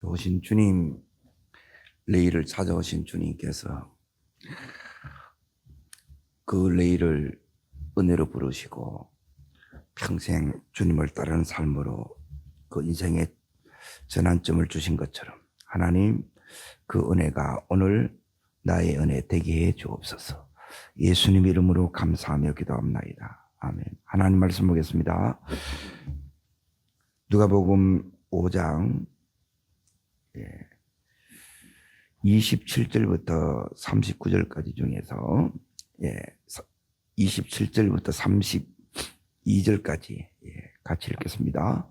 오신 주님, 레일을 찾아오신 주님께서 그 레일을 은혜로 부르시고 평생 주님을 따르는 삶으로 그 인생의 전환점을 주신 것처럼 하나님 그 은혜가 오늘 나의 은혜 되게 해 주옵소서. 예수님 이름으로 감사하며 기도합나이다. 아멘. 하나님 말씀 보겠습니다. 누가복음 5장 27절부터 39절까지 중에서 27절부터 32절까지 같이 읽겠습니다.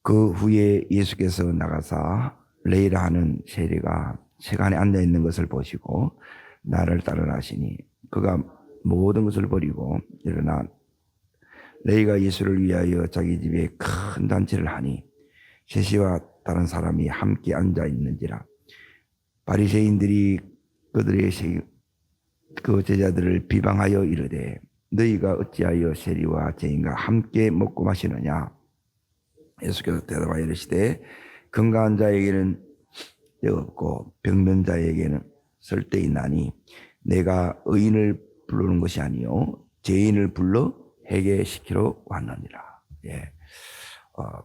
그 후에 예수께서 나가사 레이라 하는 세리가 세간에 앉아 있는 것을 보시고 나를 따르라 하시니 그가 모든 것을 버리고 일어나 레이가 예수를 위하여 자기 집에 큰 잔치를 하니 셋이와 다른 사람이 함께 앉아 있는지라. 바리새인들이 그들의 그 제자들을 비방하여 이르되 너희가 어찌하여 세리와 죄인과 함께 먹고 마시느냐. 예수께서 대답하여 이르시되 건강한 자에게는 때 없고 병든 자에게는 쓸 때 있나니 내가 의인을 부르는 것이 아니요 죄인을 불러 회개시키러 왔느니라.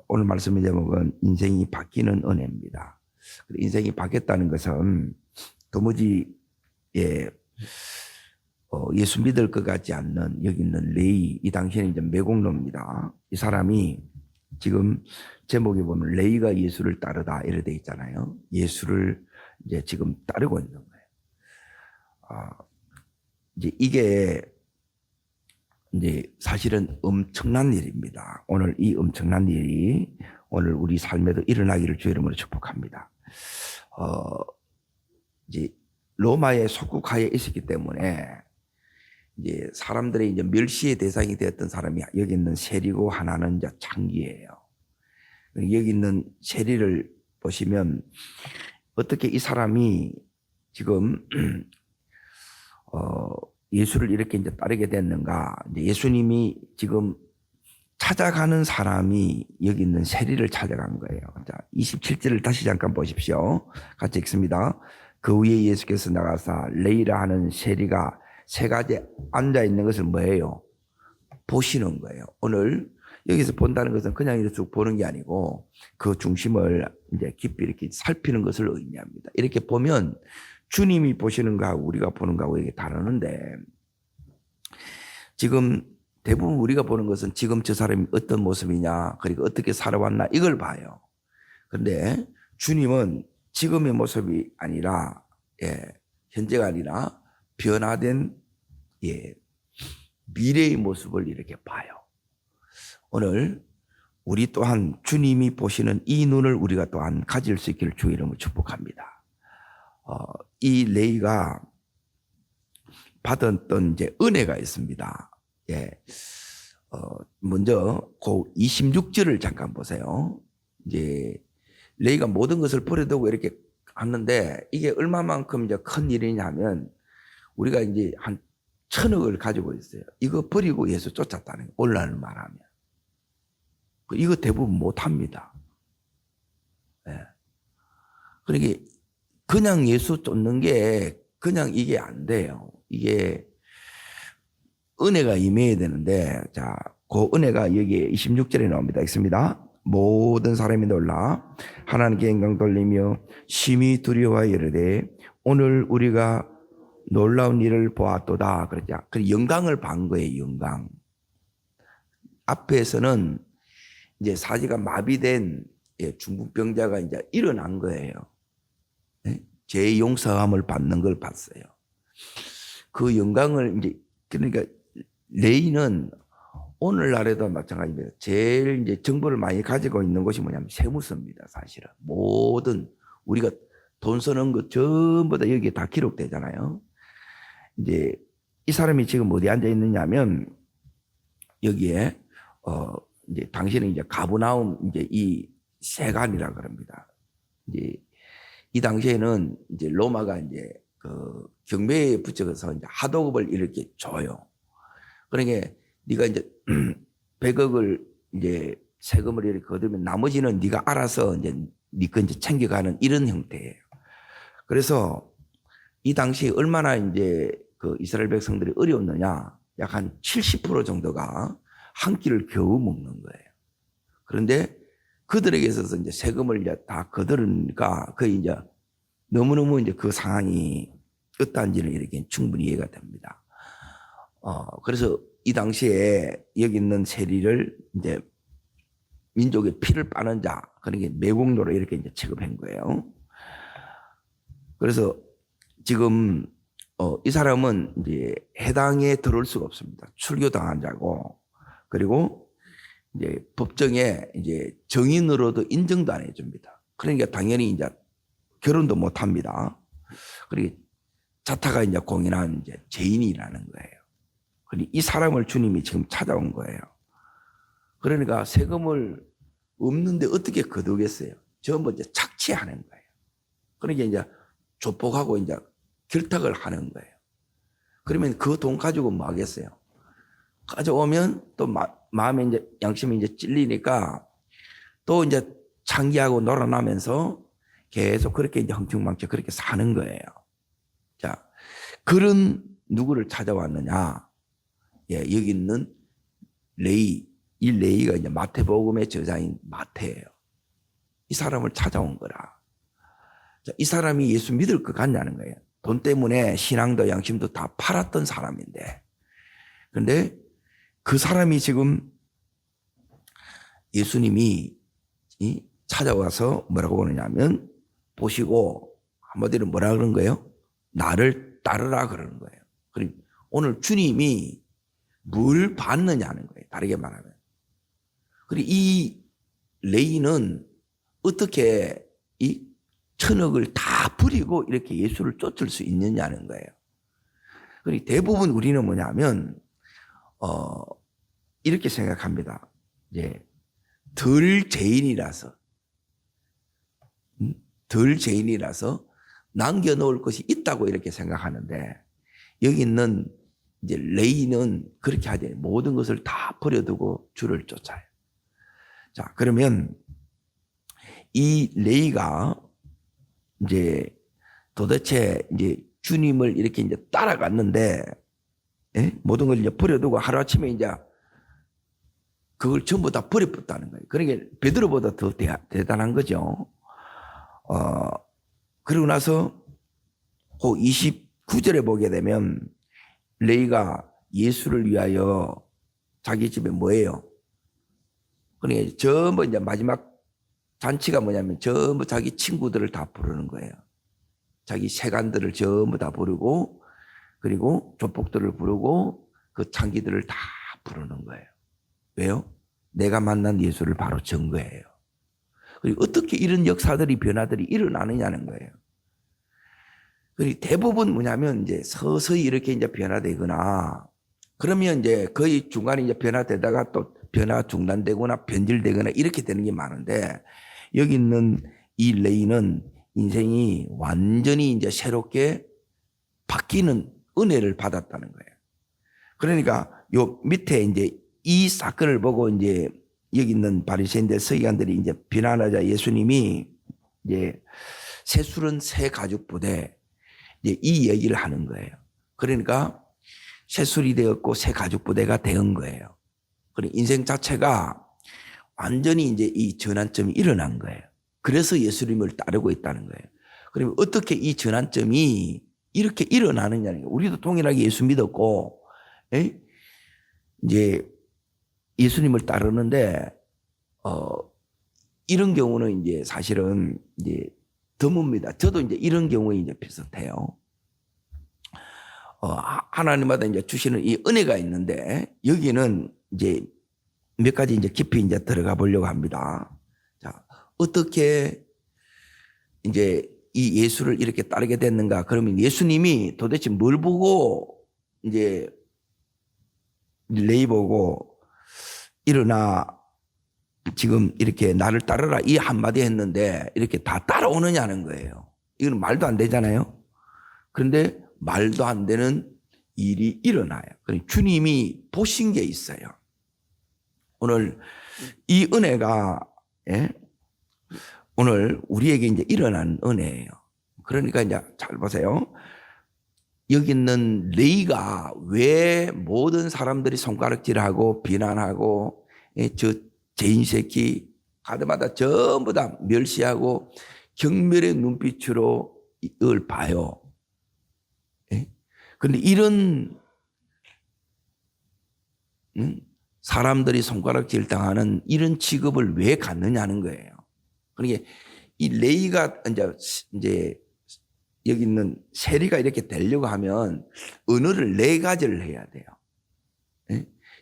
오늘 말씀의 제목은 인생이 바뀌는 은혜입니다. 인생이 바뀌었다는 것은 도무지 예수 믿을 것 같지 않는 여기 있는 레이, 이 당시에는 이제 매국노입니다. 이 사람이 지금 제목에 보면 레이가 예수를 따르다 이렇게 돼 있잖아요. 예수를 이제 지금 따르고 있는 거예요. 이제 이게 이제 사실은 엄청난 일입니다. 오늘 이 엄청난 일이 오늘 우리 삶에도 일어나기를 주의 이름으로 축복합니다. 이제 로마의 속국하에 있었기 때문에 이제 사람들이 이제 멸시의 대상이 되었던 사람이 여기 있는 세리고 하나는 이제 창기예요. 여기 있는 세리를 보시면 어떻게 이 사람이 지금 예수를 이렇게 이제 따르게 됐는가? 이제 예수님이 지금 찾아가는 사람이 여기 있는 세리를 찾아간 거예요. 자, 27절을 다시 잠깐 보십시오. 같이 읽습니다. 그 후에 예수께서 나가사 레이라 하는 세리가 세 가지 앉아 있는 것을 뭐예요? 보시는 거예요. 오늘 여기서 본다는 것은 그냥 이렇게 쭉 보는 게 아니고 그 중심을 이제 깊이 이렇게 살피는 것을 의미합니다. 이렇게 보면 주님이 보시는 거하고 우리가 보는 거하고 이게 다르는데 지금 대부분 우리가 보는 것은 지금 저 사람이 어떤 모습이냐 그리고 어떻게 살아왔나 이걸 봐요. 그런데 주님은 지금의 모습이 아니라 현재가 아니라 변화된 미래의 모습을 이렇게 봐요. 오늘 우리 또한 주님이 보시는 이 눈을 우리가 또한 가질 수 있기를 주의 이름으로 축복합니다. 이 레이가 받았던 이제 은혜가 있습니다. 먼저 그 26절을 잠깐 보세요. 이제 레이가 모든 것을 버려두고 이렇게 하는데 이게 얼마만큼 이제 큰 일이냐면 우리가 이제 한 1,000억을 가지고 있어요. 이거 버리고 예수 쫓았다는 거예요. 오늘날 말하면. 이거 대부분 못 합니다. 그러니까 그냥 예수 쫓는 게 그냥 이게 안 돼요. 이게 은혜가 임해야 되는데, 자, 그 은혜가 여기 26절에 나옵니다. 읽습니다. 모든 사람이 놀라 하나님께 영광 돌리며 심히 두려워하여 이르되 오늘 우리가 놀라운 일을 보았도다. 그러자. 그 영광을 본 거예요. 영광. 앞에서는 이제 사지가 마비된 중풍병자가 이제 일어난 거예요. 죄의 용서함을 받는 걸 봤어요. 그 영광을 이제 그러니까 레이는 오늘날에도 마찬가지입니다. 제일 이제 정보를 많이 가지고 있는 것이 뭐냐면 세무서입니다. 사실은 모든 우리가 돈 쓰는 것 전부 다 여기에 다 기록되잖아요. 이제 이 사람이 지금 어디 앉아 있느냐면 여기에 이제 당신은 이제 가브나움 이제 이 세관이라 그럽니다. 이제 이 당시에는 이제 로마가 이제 그 경매에 붙여서 이제 하도급을 이렇게 줘요. 그러니까 네가 이제 100억을 이제 세금을 이렇게 거두면 나머지는 네가 알아서 이제 거 이제 챙겨가는 이런 형태예요. 그래서 이 당시에 얼마나 이제 그 이스라엘 백성들이 어려웠느냐. 약 한 70% 정도가 한 끼를 겨우 먹는 거예요. 그런데 그들에게 있어서 이제 세금을 이제 다 거두니까 거의 이제 너무너무 이제 그 상황이 어떠한지는 이렇게 충분히 이해가 됩니다. 그래서 이 당시에 여기 있는 세리를 이제 민족의 피를 빠는 자, 그러니까 매국노로 이렇게 이제 취급한 거예요. 그래서 지금 이 사람은 이제 해당에 들어올 수가 없습니다. 출교당한 자고, 그리고 이제 법정에 이제 정인으로도 인정도 안 해줍니다. 그러니까 당연히 이제 결혼도 못 합니다. 그리고 자타가 이제 공인한 이제 죄인이라는 거예요. 그리고 이 사람을 주님이 지금 찾아온 거예요. 그러니까 세금을 없는데 어떻게 거두겠어요? 전부 이제 착취하는 거예요. 그러니까 이제 조폭하고 이제 결탁을 하는 거예요. 그러면 그 돈 가지고 뭐 하겠어요? 가져오면 또 마음에 이제 양심이 이제 찔리니까 또 이제 창기하고 놀아나면서 계속 그렇게 이제 흥청망청 그렇게 사는 거예요. 자, 그런 누구를 찾아왔느냐? 예, 여기 있는 레위, 이 레위가 이제 마태복음의 저자인 마태예요. 이 사람을 찾아온 거라. 자, 이 사람이 예수 믿을 것 같냐는 거예요. 돈 때문에 신앙도 양심도 다 팔았던 사람인데. 그런데 그 사람이 지금 예수님이 찾아와서 뭐라고 그러냐면 보시고 한마디로 뭐라 그런 거예요? 나를 따르라 그러는 거예요. 그리고 오늘 주님이 뭘 받느냐는 거예요. 다르게 말하면. 그리고 이 레위는 어떻게 이 1,000억을 다 버리고 이렇게 예수를 쫓을 수 있느냐는 거예요. 그리고 대부분 우리는 뭐냐면 이렇게 생각합니다. 이제 덜 죄인이라서 남겨놓을 것이 있다고 이렇게 생각하는데 여기 있는 이제 레위는 그렇게 하지 않아요. 모든 것을 다 버려두고 주를 쫓아요. 자, 그러면 이 레위가 이제 도대체 이제 주님을 이렇게 이제 따라갔는데, 예? 모든 걸 이제 버려두고 하루아침에 이제 그걸 전부 다 버려버렸다는 거예요. 그러니까 베드로보다 더 대단한 거죠. 그러고 나서 그 29절에 보게 되면 레위가 예수를 위하여 자기 집에 뭐예요? 그러니까 전부 이제 마지막 잔치가 뭐냐면 전부 자기 친구들을 다 부르는 거예요. 자기 세간들을 전부 다 부르고 그리고 조폭들을 부르고 그 창기들을 다 부르는 거예요. 왜요? 내가 만난 예수를 바로 증거해요. 그리고 어떻게 이런 역사들이 변화들이 일어나느냐는 거예요. 그리고 대부분 뭐냐면 이제 서서히 이렇게 이제 변화되거나 그러면 이제 거의 중간에 이제 변화되다가 또 변화 중단되거나 변질되거나 이렇게 되는 게 많은데 여기 있는 이 레위는 인생이 완전히 이제 새롭게 바뀌는 은혜를 받았다는 거예요. 그러니까 요 밑에 이제 이 사건을 보고 이제 여기 있는 바리새인들 서기관들이 이제 비난하자 예수님이 이제 새술은 새 가죽 부대 이제 이 얘기를 하는 거예요. 그러니까 새술이 되었고 새 가죽 부대가 된 거예요. 그리고 인생 자체가 완전히 이제 이 전환점이 일어난 거예요. 그래서 예수님을 따르고 있다는 거예요. 그러면 어떻게 이 전환점이 이렇게 일어나느냐는 거예요. 우리도 동일하게 예수 믿었고, 이제 예수님을 따르는데, 이런 경우는 이제 사실은 이제 드뭅니다. 저도 이제 이런 경우에 이제 비슷해요. 하나님마다 이제 주시는 이 은혜가 있는데, 여기는 이제 몇 가지 이제 깊이 이제 들어가 보려고 합니다. 자, 어떻게 이제 이 예수를 이렇게 따르게 됐는가? 그러면 예수님이 도대체 뭘 보고 이제 레위 보고 일어나 지금 이렇게 나를 따르라 이 한마디 했는데 이렇게 다 따라오느냐는 거예요. 이건 말도 안 되잖아요. 그런데 말도 안 되는 일이 일어나요. 주님이 보신 게 있어요. 오늘 이 은혜가 오늘 우리에게 이제 일어난 은혜예요. 그러니까 이제 잘 보세요. 여기 있는 레이가 왜 모든 사람들이 손가락질하고 비난하고 저 죄인 새끼 가드마다 전부 다 멸시하고 경멸의 눈빛으로 이걸 봐요. 그런데 이런 사람들이 손가락질 당하는 이런 취급을 왜 갖느냐는 거예요. 그러니까 이 레이가 이제 여기 있는 세리가 이렇게 되려고 하면 언어를 네 가지를 해야 돼요.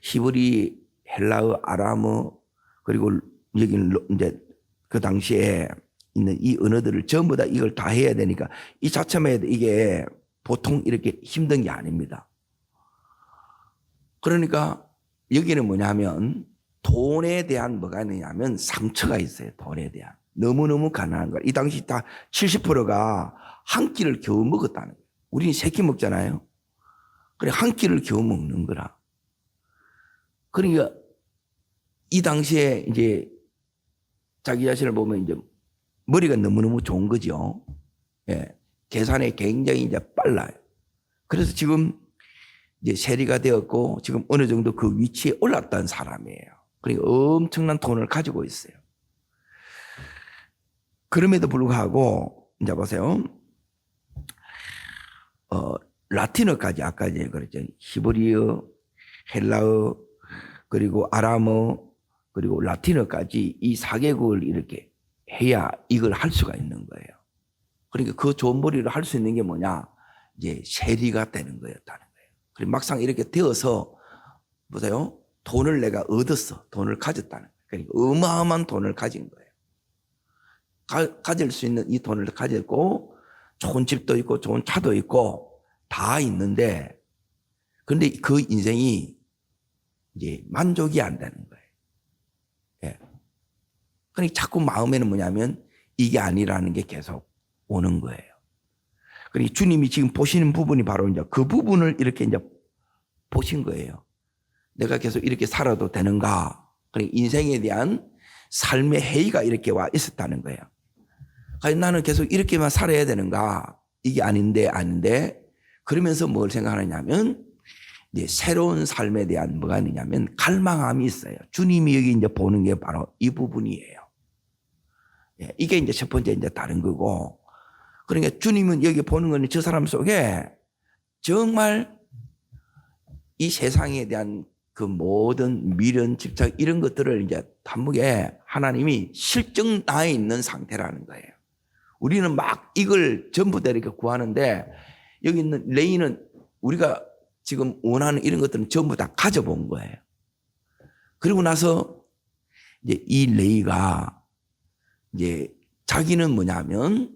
히브리, 헬라어, 아람어, 그리고 여기 이제 그 당시에 있는 이 언어들을 전부 다 이걸 다 해야 되니까 이 자체만 이게 보통 이렇게 힘든 게 아닙니다. 그러니까 여기는 뭐냐면 돈에 대한 뭐가 있느냐면 상처가 있어요. 돈에 대한. 너무너무 가난한 거야. 이 당시 다 70%가 한 끼를 겨우 먹었다는 거예요. 우리는 세 끼 먹잖아요. 그래, 한 끼를 겨우 먹는 거라. 그러니까 이 당시에 이제 자기 자신을 보면 이제 머리가 너무너무 좋은 거죠. 예. 계산에 굉장히 이제 빨라요. 그래서 지금 이제 세리가 되었고 지금 어느 정도 그 위치에 올랐던 사람이에요. 그러니까 엄청난 돈을 가지고 있어요. 그럼에도 불구하고 이제 보세요. 라틴어까지 아까 이제 그랬죠. 히브리어, 헬라어, 그리고 아람어, 그리고 라틴어까지 이 4개국을 이렇게 해야 이걸 할 수가 있는 거예요. 그러니까 그 좋은 머리를 할 수 있는 게 뭐냐? 이제 세리가 되는 거였다는 거예요. 그리고 막상 이렇게 되어서 보세요. 돈을 내가 얻었어. 돈을 가졌다는 거예요. 그러니까 어마어마한 돈을 가진 거예요. 가질 수 있는 이 돈을 가졌고 좋은 집도 있고 좋은 차도 있고 다 있는데 그런데 그 인생이 이제 만족이 안 되는 거예요. 예. 그러니까 자꾸 마음에는 뭐냐면 이게 아니라는 게 계속 오는 거예요. 그러니까 주님이 지금 보시는 부분이 바로 이제 그 부분을 이렇게 이제 보신 거예요. 내가 계속 이렇게 살아도 되는가? 그러니까 인생에 대한 삶의 해이가 이렇게 와 있었다는 거예요. 나는 계속 이렇게만 살아야 되는가? 이게 아닌데 그러면서 뭘 생각하느냐면 이제 새로운 삶에 대한 뭐가 있느냐면 갈망함이 있어요. 주님이 여기 이제 보는 게 바로 이 부분이에요. 예, 이게 이제 첫 번째 이제 다른 거고. 그러니까 주님은 여기 보는 거는 저 사람 속에 정말 이 세상에 대한 그 모든 미련, 집착 이런 것들을 이제 단목에 하나님이 실증 나 있는 상태라는 거예요. 우리는 막 이걸 전부 다 이렇게 구하는데 여기 있는 레이는 우리가 지금 원하는 이런 것들은 전부 다 가져본 거예요. 그리고 나서 이제 이 레이가 이제 자기는 뭐냐면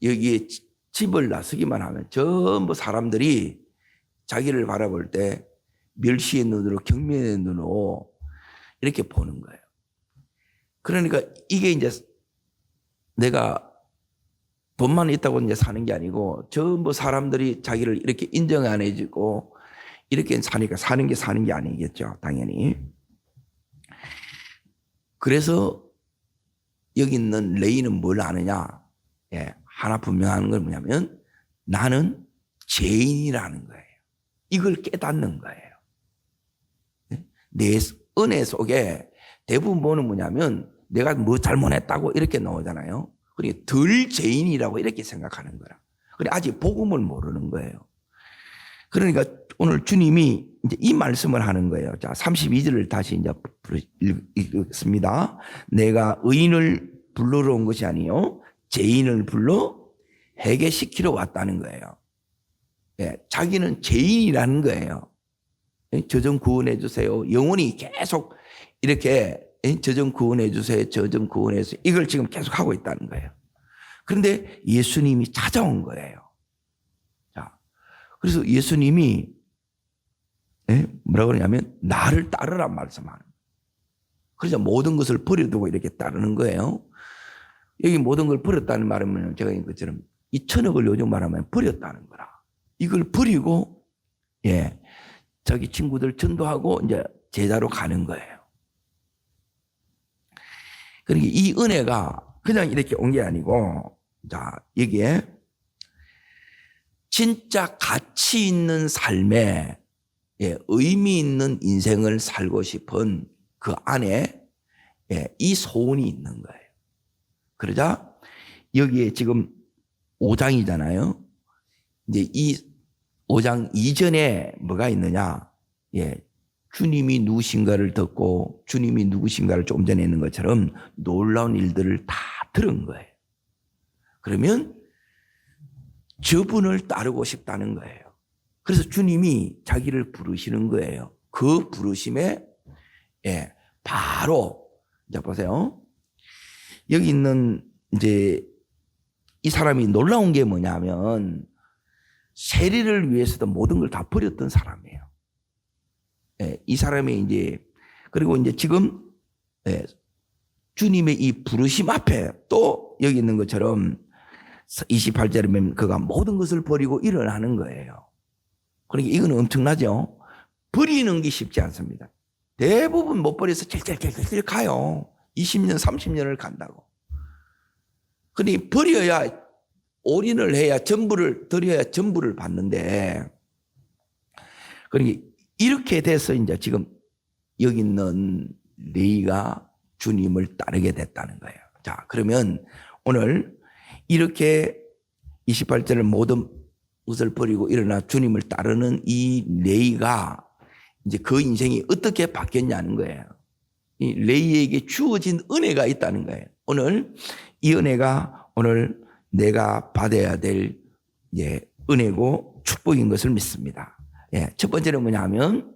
여기에 집을 나서기만 하면 전부 사람들이 자기를 바라볼 때 멸시의 눈으로 경멸의 눈으로 이렇게 보는 거예요. 그러니까 이게 이제 내가 돈만 있다고 이제 사는 게 아니고 전부 사람들이 자기를 이렇게 인정 안 해주고 이렇게 사니까 사는 게 아니겠죠. 당연히. 그래서 여기 있는 레이는 뭘 아느냐? 예, 하나 분명한 건 뭐냐면 나는 죄인이라는 거예요. 이걸 깨닫는 거예요. 내 은혜 속에 대부분 뭐는 뭐냐면 내가 뭐 잘못했다고 이렇게 나오잖아요. 그러니까 덜 죄인이라고 이렇게 생각하는 거라. 그래 아직 복음을 모르는 거예요. 그러니까 오늘 주님이 이제 이 말씀을 하는 거예요. 자, 32절을 다시 이제 읽겠습니다. 내가 의인을 불러러 온 것이 아니요 죄인을 불러 회개시키러 왔다는 거예요. 예, 자기는 죄인이라는 거예요. 저 좀 구원해 주세요. 영원히 계속 이렇게 저 좀 구원해 주세요. 저 좀 구원해 주세요. 이걸 지금 계속 하고 있다는 거예요. 그런데 예수님이 찾아온 거예요. 자, 그래서 예수님이 뭐라고 그러냐면 나를 따르란 말씀하는 거예요. 그래서 모든 것을 버려두고 이렇게 따르는 거예요. 여기 모든 걸 버렸다는 말은 제가 인 것처럼 이 천억을 요즘 말하면 버렸다는 거라. 이걸 버리고 예, 자기 친구들 전도하고 이제 제자로 가는 거예요. 그러니까 이 은혜가 그냥 이렇게 온 게 아니고, 자, 여기에 진짜 가치 있는 삶에 의미 있는 인생을 살고 싶은 그 안에 이 소원이 있는 거예요. 그러자 여기에 지금 5장이잖아요. 이제 이 5장 이전에 뭐가 있느냐? 주님이 누구신가를 듣고 주님이 누구신가를 조금 전에 있는 것처럼 놀라운 일들을 다 들은 거예요. 그러면 저분을 따르고 싶다는 거예요. 그래서 주님이 자기를 부르시는 거예요. 그 부르심에 바로 자 보세요. 여기 있는 이제 이 사람이 놀라운 게 뭐냐면 세리를 위해서도 모든 걸 다 버렸던 사람이에요. 이 사람이 이제 그리고 이제 지금 주님의 이 부르심 앞에 또 여기 있는 것처럼 28절에 보면 그가 모든 것을 버리고 일어나는 거예요. 그러니까 이건 엄청나죠. 버리는 게 쉽지 않습니다. 대부분 못 버려서 찔찔찔찔 가요. 20년 30년을 간다고. 그러니 버려야 올인을 해야 전부를 드려야 전부를 받는데 그러니까 이렇게 돼서 이제 지금 여기 있는 레위가 주님을 따르게 됐다는 거예요. 자, 그러면 오늘 이렇게 28절을 모든 것을 버리고 일어나 주님을 따르는 이 레위가 이제 그 인생이 어떻게 바뀌었냐는 거예요. 이 레위에게 주어진 은혜가 있다는 거예요. 오늘 이 은혜가 오늘 내가 받아야 될 은혜고 축복인 것을 믿습니다. 첫 번째는 뭐냐면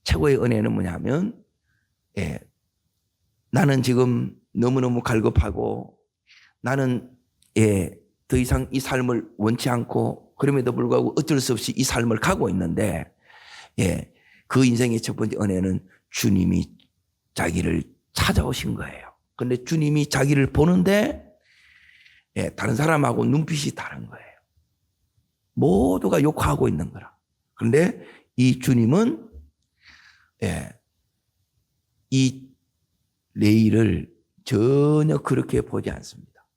최고의 은혜는 뭐냐면 나는 지금 너무너무 갈급하고 나는 더 이상 이 삶을 원치 않고 그럼에도 불구하고 어쩔 수 없이 이 삶을 가고 있는데 그 인생의 첫 번째 은혜는 주님이 자기를 찾아오신 거예요. 그런데 주님이 자기를 보는데 다른 사람하고 눈빛이 다른 거예요. 모두가 욕하고 있는 거라. 그런데 이 주님은 이 레위를 전혀 그렇게 보지 않습니다.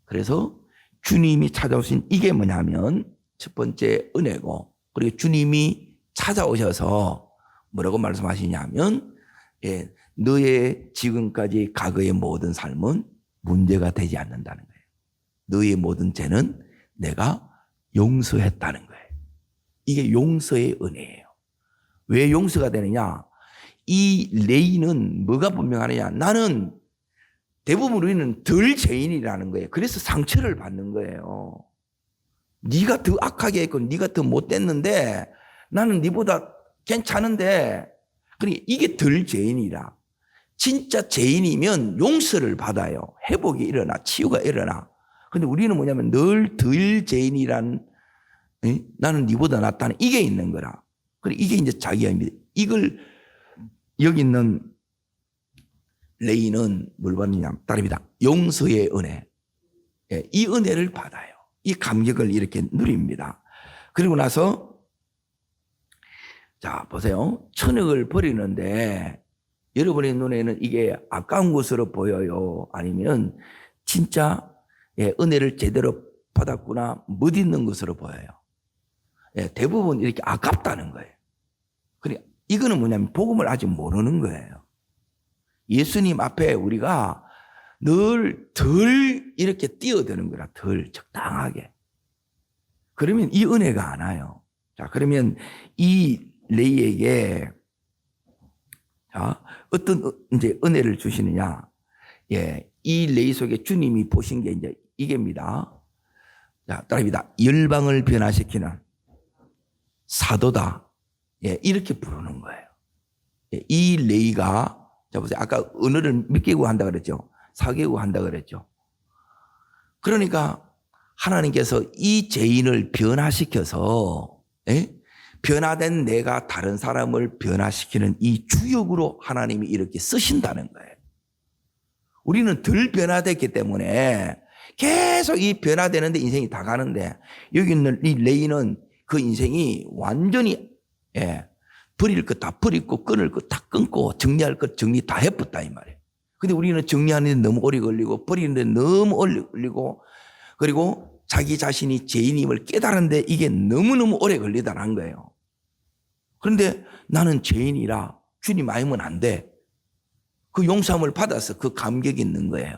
그래서 주님이 찾아오신 이게 뭐냐면 첫 번째 은혜고 그리고 주님이 찾아오셔서 뭐라고 말씀하시냐면 너의 지금까지 과거의 모든 삶은 문제가 되지 않는다는 거예요. 너의 모든 죄는 내가 용서했다는 거예요. 이게 용서의 은혜예요. 왜 용서가 되느냐? 이 레위는 뭐가 분명하느냐? 나는 대부분 우리는 덜 죄인이라는 거예요. 그래서 상처를 받는 거예요. 네가 더 악하게 했고 네가 더 못됐는데 나는 네보다 괜찮은데 그러니까 이게 덜 죄인이라. 진짜 죄인이면 용서를 받아요. 회복이 일어나 치유가 일어나. 근데 우리는 뭐냐면 늘 덜 죄인이란 나는 네보다 낫다는 이게 있는 거라. 그래 이게 이제 자기입니다. 이걸 여기 있는 레위는 뭘 받느냐? 따릅니다. 용서의 은혜. 이 은혜를 받아요. 이 감격을 이렇게 누립니다. 그리고 나서 자 보세요. 천역을 버리는데 여러분의 눈에는 이게 아까운 것으로 보여요? 아니면 진짜 은혜를 제대로 받았구나 못 있는 것으로 보여요? 대부분 이렇게 아깝다는 거예요. 그러니까 이거는 뭐냐면 복음을 아직 모르는 거예요. 예수님 앞에 우리가 늘 덜 이렇게 뛰어드는 거라 덜 적당하게. 그러면 이 은혜가 안 와요. 자, 그러면 이 레위에게 자, 어떤 이제 은혜를 주시느냐? 이 레위 속에 주님이 보신 게 이제 이게입니다. 자, 따라합니다. 열방을 변화시키는 사도다. 이렇게 부르는 거예요. 이 레위가 자 보세요. 아까 언어를 몇 개국 한다 그랬죠? 4개국 한다 그랬죠? 그러니까 하나님께서 이 죄인을 변화시켜서 변화된 내가 다른 사람을 변화시키는 이 주역으로 하나님이 이렇게 쓰신다는 거예요. 우리는 덜 변화됐기 때문에 계속 이 변화되는데 인생이 다 가는데 여기 있는 이 레위는 그 인생이 완전히 버릴 것 다 버리고 끊을 것 다 끊고 정리할 것 정리 다 해봤다 이 말이에요. 근데 우리는 정리하는 데 너무 오래 걸리고 버리는 데 너무 오래 걸리고 그리고 자기 자신이 죄인임을 깨달은데 이게 너무너무 오래 걸리다는 거예요. 그런데 나는 죄인이라 주님 알면 안 돼. 그 용서함을 받아서 그 감격이 있는 거예요.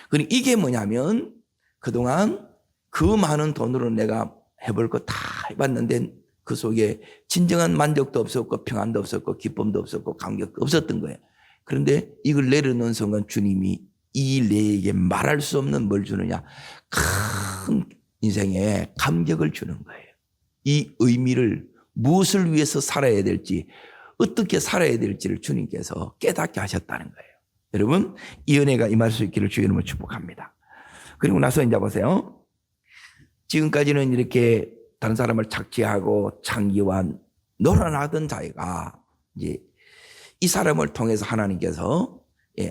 그러니까 이게 뭐냐면 그동안 그 많은 돈으로 내가 해볼 거 다 해봤는데 그 속에 진정한 만족도 없었고 평안도 없었고 기쁨도 없었고 감격도 없었던 거예요. 그런데 이걸 내려놓은 순간 주님이 이 내에게 말할 수 없는 뭘 주느냐? 큰 인생에 감격을 주는 거예요. 이 의미를 무엇을 위해서 살아야 될지 어떻게 살아야 될지를 주님께서 깨닫게 하셨다는 거예요. 여러분 이 은혜가 임할 수 있기를 주의 이름으로 축복합니다. 그리고 나서 이제 보세요. 지금까지는 이렇게 다른 사람을 착취하고 창기와 놀아나던 자기가 이제 이 사람을 통해서 하나님께서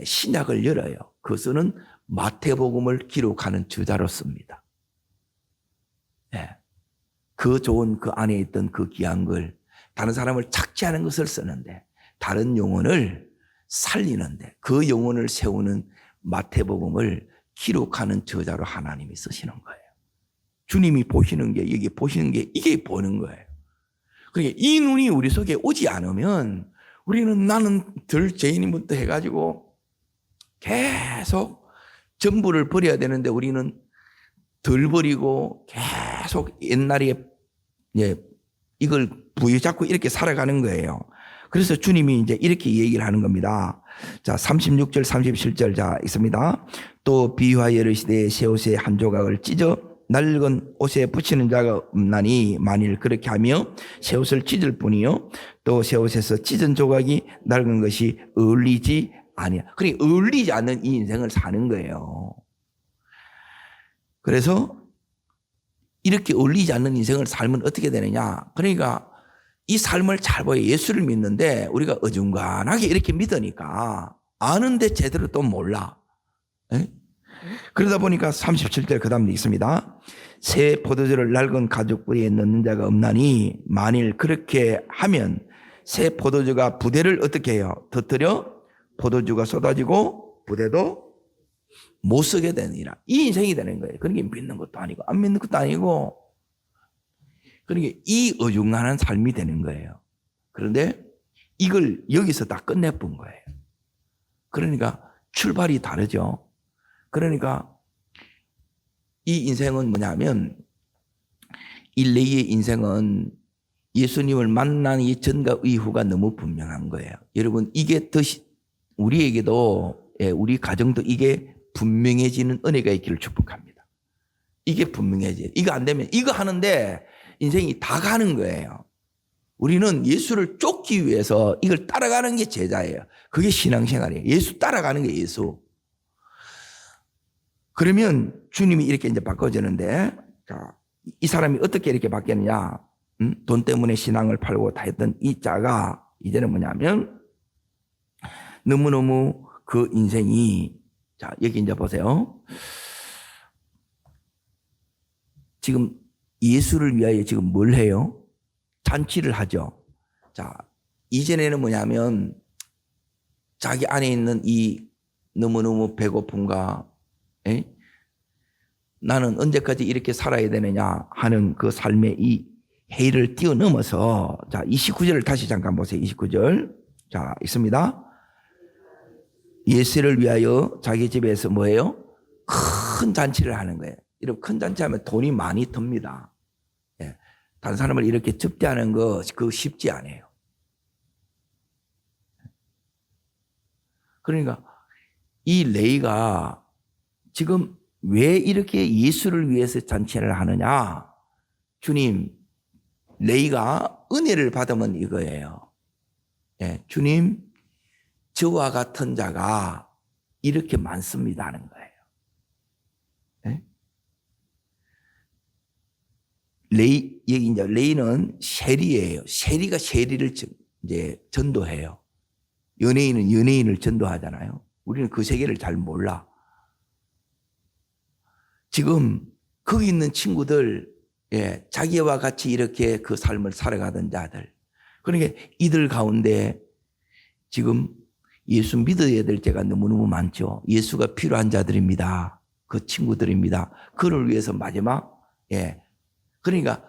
신약을 열어요. 그것은 마태복음을 기록하는 저자로 씁니다. 그 좋은 그 안에 있던 그 귀한 걸 다른 사람을 착취하는 것을 쓰는데 다른 영혼을 살리는데 그 영혼을 세우는 마태복음을 기록하는 저자로 하나님이 쓰시는 거예요. 주님이 보시는 게 여기 보시는 게 이게 보는 거예요. 그러니까 이 눈이 우리 속에 오지 않으면 우리는 나는 덜 죄인부터 해가지고 계속 전부를 버려야 되는데 우리는 덜 버리고 계속 옛날에 이걸 부여잡고 이렇게 살아가는 거예요. 그래서 주님이 이제 이렇게 얘기를 하는 겁니다. 자, 36절, 37절 자 있습니다. 또 비유하여 이르시되 새 옷의 한 조각을 찢어 낡은 옷에 붙이는 자가 없나니 만일 그렇게 하며 새 옷을 찢을 뿐이요 또 새 옷에서 찢은 조각이 낡은 것이 어울리지 아니야. 그러니까 어울리지 않는 이 인생을 사는 거예요. 그래서 이렇게 어울리지 않는 인생을 살면 어떻게 되느냐? 그러니까 이 삶을 잘 보여 예수를 믿는데 우리가 어중간하게 이렇게 믿으니까 아는데 제대로 또 몰라. 에? 그러다 보니까 37절 그 다음에 있습니다. 새 포도주를 낡은 가죽뿌리에 넣는 자가 없나니 만일 그렇게 하면 새 포도주가 부대를 어떻게 해요? 터뜨려 포도주가 쏟아지고 부대도 못 쓰게 되느니라. 이 인생이 되는 거예요. 그러니까 믿는 것도 아니고 안 믿는 것도 아니고 그러니까 이 어중간한 삶이 되는 거예요. 그런데 이걸 여기서 다 끝내본 거예요. 그러니까 출발이 다르죠. 그러니까 이 인생은 뭐냐면 일레이의 인생은 예수님을 만난 이 전과 이후가 너무 분명한 거예요. 여러분 이게 더 우리에게도 우리 가정도 이게 분명해지는 은혜가 있기를 축복합니다. 이게 분명해져요. 이거 안 되면 이거 하는데 인생이 다 가는 거예요. 우리는 예수를 쫓기 위해서 이걸 따라가는 게 제자예요. 그게 신앙생활이에요. 예수 따라가는 게 예수. 그러면 주님이 이렇게 이제 바꿔주는데, 자, 이 사람이 어떻게 이렇게 바뀌었느냐? 돈 때문에 신앙을 팔고 다 했던 이 자가 이제는 뭐냐면 너무너무 그 인생이 자, 여기 이제 보세요. 지금 예수를 위하여 지금 뭘 해요? 잔치를 하죠. 자, 이전에는 뭐냐면 자기 안에 있는 이 너무너무 배고픔과 나는 언제까지 이렇게 살아야 되느냐 하는 그 삶의 이 해를 뛰어넘어서 자 29절을 다시 잠깐 보세요. 29절 자 있습니다. 예수를 위하여 자기 집에서 뭐예요? 큰 잔치를 하는 거예요. 이렇게 큰 잔치하면 돈이 많이 듭니다. 예. 다른 사람을 이렇게 접대하는 거 그거 쉽지 않아요. 그러니까 이 레이가 지금 왜 이렇게 예수를 위해서 잔치를 하느냐? 주님, 레이가 은혜를 받으면 이거예요. 예, 주님, 저와 같은 자가 이렇게 많습니다 하는 거예요. 예? 레이, 여기 이제 레이는 셰리예요. 셰리가 셰리를 이제 전도해요. 연예인은 연예인을 전도하잖아요. 우리는 그 세계를 잘 몰라. 지금 거기 있는 친구들, 예, 자기와 같이 이렇게 그 삶을 살아가던 자들. 그러니까 이들 가운데 지금 예수 믿어야 될 때가 너무너무 많죠. 예수가 필요한 자들입니다. 그 친구들입니다. 그를 위해서 마지막, 그러니까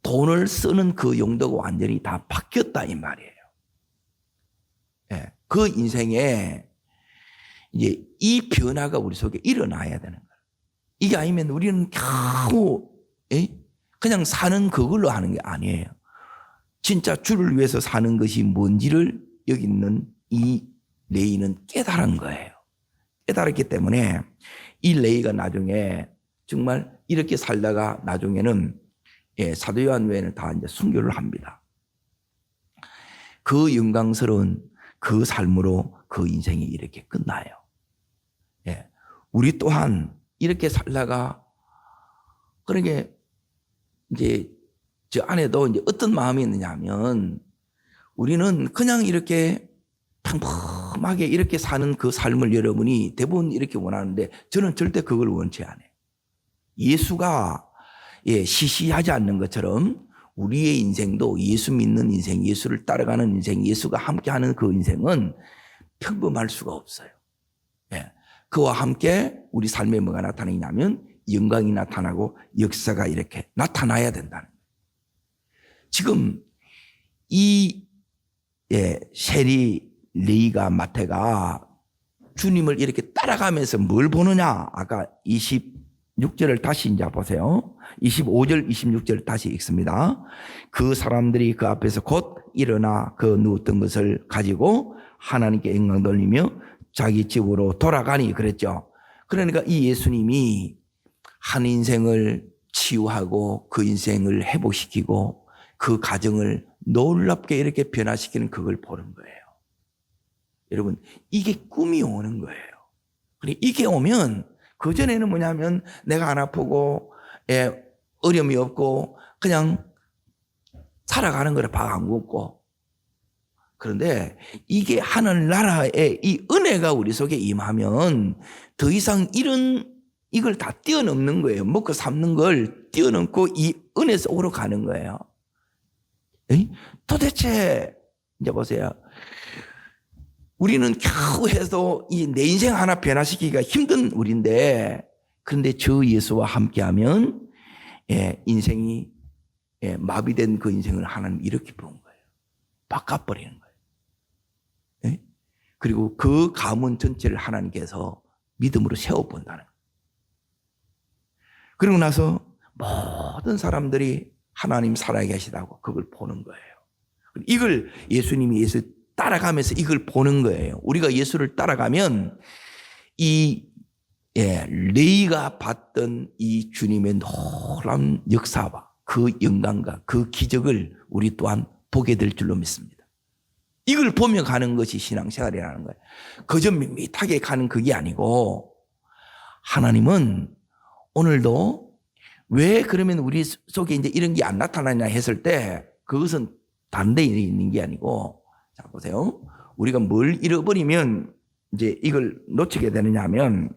돈을 쓰는 그 용도가 완전히 다 바뀌었다 이 말이에요. 그 인생에 이제 이 변화가 우리 속에 일어나야 되는 거예요. 이게 아니면 우리는 겨우 그냥 사는 그걸로 하는 게 아니에요. 진짜 주를 위해서 사는 것이 뭔지를 여기 있는 이 레이는 깨달은 거예요. 깨달았기 때문에 이 레이가 나중에 정말 이렇게 살다가 나중에는 사도 요한 외에는 다 이제 순교를 합니다. 그 영광스러운 그 삶으로 그 인생이 이렇게 끝나요. 우리 또한 이렇게 살다가 그러니까 이제 저 안에도 이제 어떤 마음이 있느냐 하면 우리는 그냥 이렇게 평범하게 이렇게 사는 그 삶을 여러분이 대부분 이렇게 원하는데 저는 절대 그걸 원치 않아요. 예수가 시시하지 않는 것처럼 우리의 인생도 예수 믿는 인생, 예수를 따라가는 인생, 예수가 함께하는 그 인생은 평범할 수가 없어요. 그와 함께 우리 삶에 뭐가 나타나냐면 영광이 나타나고 역사가 이렇게 나타나야 된다는 거예요. 지금 이 셰리, 레이가, 마태가 주님을 이렇게 따라가면서 뭘 보느냐? 아까 26절을 다시 이제 보세요. 25절, 26절을 다시 읽습니다. 그 사람들이 그 앞에서 곧 일어나 그 누웠던 것을 가지고 하나님께 영광 돌리며 자기 집으로 돌아가니 그랬죠. 그러니까 이 예수님이 한 인생을 치유하고 그 인생을 회복시키고 그 가정을 놀랍게 이렇게 변화시키는 그걸 보는 거예요. 여러분, 이게 꿈이 오는 거예요. 이게 오면 그전에는 뭐냐면 내가 안 아프고 어려움이 없고 그냥 살아가는 거라 밥 안 굶고. 그런데 이게 하늘나라의 이 은혜가 우리 속에 임하면 더 이상 이걸 다 뛰어넘는 거예요. 먹고 삼는 걸 뛰어넘고 이 은혜 속으로 가는 거예요. 도대체 이제 보세요. 우리는 겨우 해도 이 내 인생 하나 변화시키기가 힘든 우리인데 그런데 저 예수와 함께하면 인생이 마비된 그 인생을 하나님 이렇게 본 거예요. 바꿔버리는 거예요. 그리고 그 가문 전체를 하나님께서 믿음으로 세워본다는 거예요. 그리고 나서 모든 사람들이 하나님 살아계시다고 그걸 보는 거예요. 이걸 예수님이 예수 따라가면서 이걸 보는 거예요. 우리가 예수를 따라가면 이 레이가 봤던 이 주님의 놀라운 역사와 그 영광과 그 기적을 우리 또한 보게 될 줄로 믿습니다. 이걸 보며 가는 것이 신앙생활이라는 거예요. 그저 밋밋하게 가는 그게 아니고 하나님은 오늘도 왜 그러면 우리 속에 이제 이런 게 안 나타나냐 했을 때 그것은 다른 데 있는 게 아니고 자 보세요. 우리가 뭘 잃어버리면 이제 이걸 놓치게 되느냐 하면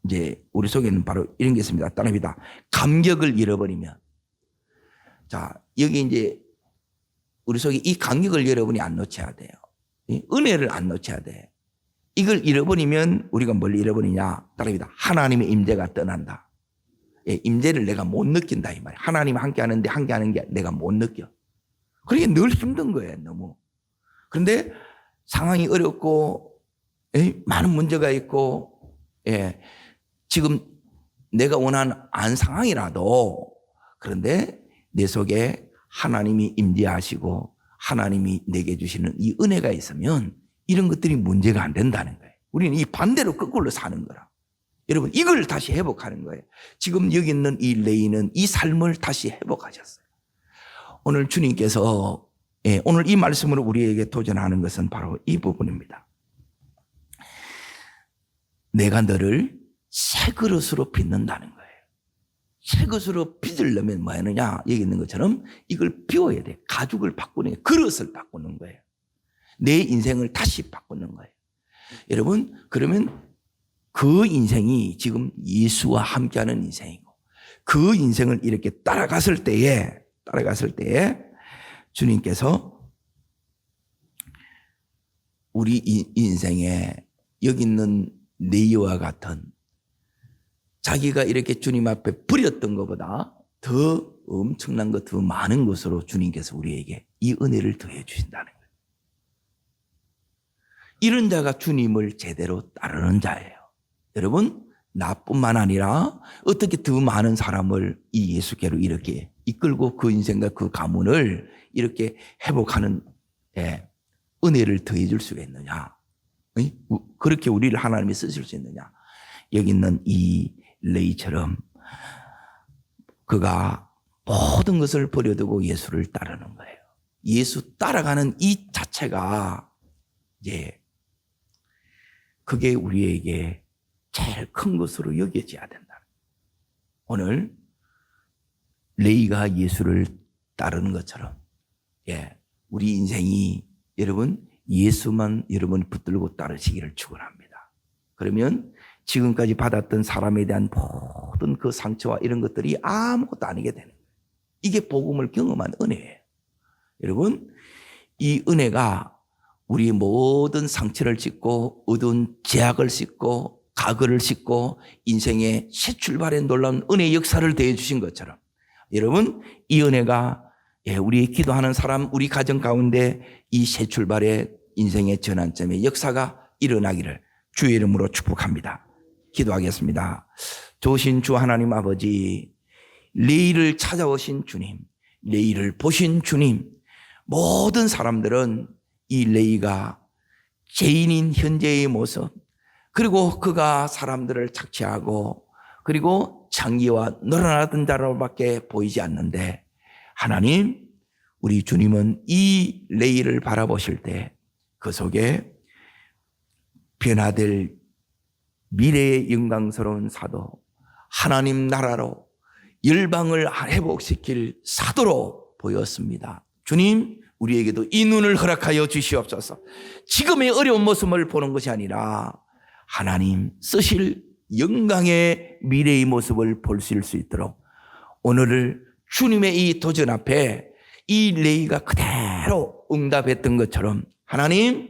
이제 우리 속에는 바로 이런 게 있습니다. 따라합니다. 감격을 잃어버리면 자 여기 이제 우리 속에 이 감격을 여러분이 안 놓쳐야 돼요. 은혜를 안 놓쳐야 돼. 이걸 잃어버리면 우리가 뭘 잃어버리냐? 따라합니다. 하나님의 임재가 떠난다. 임재를 내가 못 느낀다 이 말이야. 하나님 함께 하는데 함께 하는 게 내가 못 느껴. 그러게 늘 힘든 거예요. 너무. 그런데 상황이 어렵고 많은 문제가 있고 지금 내가 원하는 안 상황이라도 그런데 내 속에 하나님이 임재하시고 하나님이 내게 주시는 이 은혜가 있으면 이런 것들이 문제가 안 된다는 거예요. 우리는 이 반대로 거꾸로 사는 거라. 여러분 이걸 다시 회복하는 거예요. 지금 여기 있는 이 레이는 이 삶을 다시 회복하셨어요. 오늘 주님께서 오늘 이 말씀으로 우리에게 도전하는 것은 바로 이 부분입니다. 내가 너를 새 그릇으로 빚는다는 거예요. 새 그릇으로 빚으려면 뭐 하느냐? 여기 있는 것처럼 이걸 비워야 돼. 가죽을 바꾸는 거예요. 그릇을 바꾸는 거예요. 내 인생을 다시 바꾸는 거예요. 여러분 그러면 그 인생이 지금 예수와 함께하는 인생이고 그 인생을 이렇게 따라갔을 때에 주님께서 우리 인생에 여기 있는 레이와 같은 자기가 이렇게 주님 앞에 버렸던 것보다 더 엄청난 것, 더 많은 것으로 주님께서 우리에게 이 은혜를 더해 주신다는 거예요. 이런 자가 주님을 제대로 따르는 자예요. 여러분, 나뿐만 아니라 어떻게 더 많은 사람을 이 예수께로 이렇게 이끌고 그 인생과 그 가문을 이렇게 회복하는 은혜를 더해 줄 수가 있느냐? 그렇게 우리를 하나님이 쓰실 수 있느냐? 여기 있는 이 레이처럼 그가 모든 것을 버려두고 예수를 따르는 거예요. 예수 따라가는 이 자체가 그게 우리에게 제일 큰 것으로 여겨져야 된다. 오늘 레이가 예수를 따르는 것처럼 우리 인생이 여러분 예수만 여러분 붙들고 따르시기를 축원합니다. 그러면 지금까지 받았던 사람에 대한 모든 그 상처와 이런 것들이 아무것도 아니게 되는 거예요. 이게 복음을 경험한 은혜예요. 여러분, 이 은혜가 우리 모든 상처를 씻고 어두운 죄악을 씻고 과거를 씻고 인생의 새 출발에 놀라운 은혜의 역사를 더해 주신 것처럼 여러분, 이 은혜가 우리 기도하는 사람, 우리 가정 가운데 이 새 출발의 인생의 전환점의 역사가 일어나기를 주의 이름으로 축복합니다. 기도하겠습니다. 좋으신 주 하나님 아버지, 레이를 찾아오신 주님, 레이를 보신 주님, 모든 사람들은 이 레이가 죄인인 현재의 모습, 그리고 그가 사람들을 착취하고 그리고 장기와 늘어나던 자로밖에 보이지 않는데 하나님, 우리 주님은 이 레이를 바라보실 때 그 속에 변화될 미래의 영광스러운 사도, 하나님 나라로 열방을 회복시킬 사도로 보였습니다. 주님, 우리에게도 이 눈을 허락하여 주시옵소서. 지금의 어려운 모습을 보는 것이 아니라 하나님 쓰실 영광의 미래의 모습을 볼 수 있도록 오늘을 주님의 이 도전 앞에 이 레이가 그대로 응답했던 것처럼 하나님,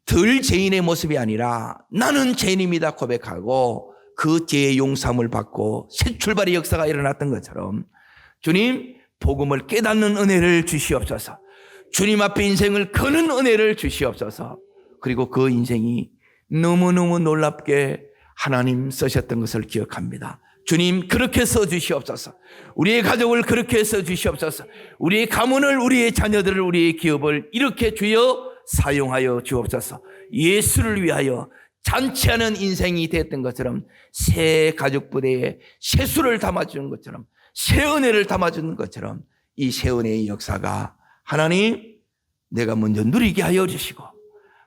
덜 죄인의 모습이 아니라 나는 죄인입니다 고백하고 그 죄의 용서함을 받고 새 출발의 역사가 일어났던 것처럼 주님, 복음을 깨닫는 은혜를 주시옵소서. 주님 앞에 인생을 거는 은혜를 주시옵소서. 그리고 그 인생이 너무너무 놀랍게 하나님 쓰셨던 것을 기억합니다. 주님, 그렇게 써주시옵소서. 우리의 가족을 그렇게 써주시옵소서. 우리의 가문을, 우리의 자녀들을, 우리의 기업을 이렇게 주여 사용하여 주옵소서. 예수를 위하여 잔치하는 인생이 됐던 것처럼 새 가족 부대에 새 수를 담아주는 것처럼 새 은혜를 담아주는 것처럼 이 새 은혜의 역사가 하나님, 내가 먼저 누리게 하여 주시고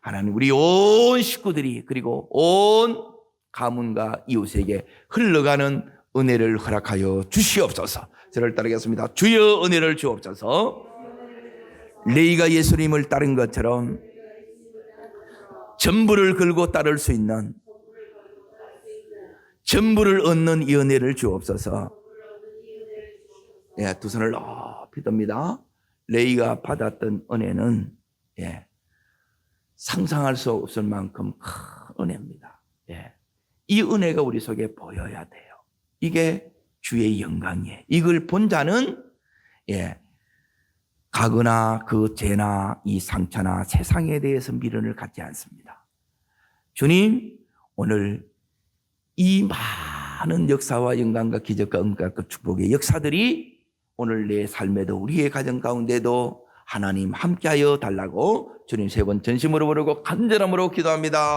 하나님, 우리 온 식구들이 그리고 온 가문과 이웃에게 흘러가는 은혜를 허락하여 주시옵소서. 저를 따르겠습니다. 주여 은혜를 주옵소서. 레이가 예수님을 따른 것처럼 전부를 걸고 따를 수 있는, 전부를 얻는 이 은혜를 주옵소서. 두 손을 높이 듭니다. 레이가 받았던 은혜는 상상할 수 없을 만큼 큰 은혜입니다. 이 은혜가 우리 속에 보여야 돼요. 이게 주의 영광이에요. 이걸 본 자는 과거나 그 죄나 이 상처나 세상에 대해서 미련을 갖지 않습니다. 주님, 오늘 이 많은 역사와 영광과 기적과 은혜과 축복의 역사들이 오늘 내 삶에도 우리의 가정 가운데도 하나님 함께하여 달라고 주님 세 번 전심으로 부르고 간절함으로 기도합니다.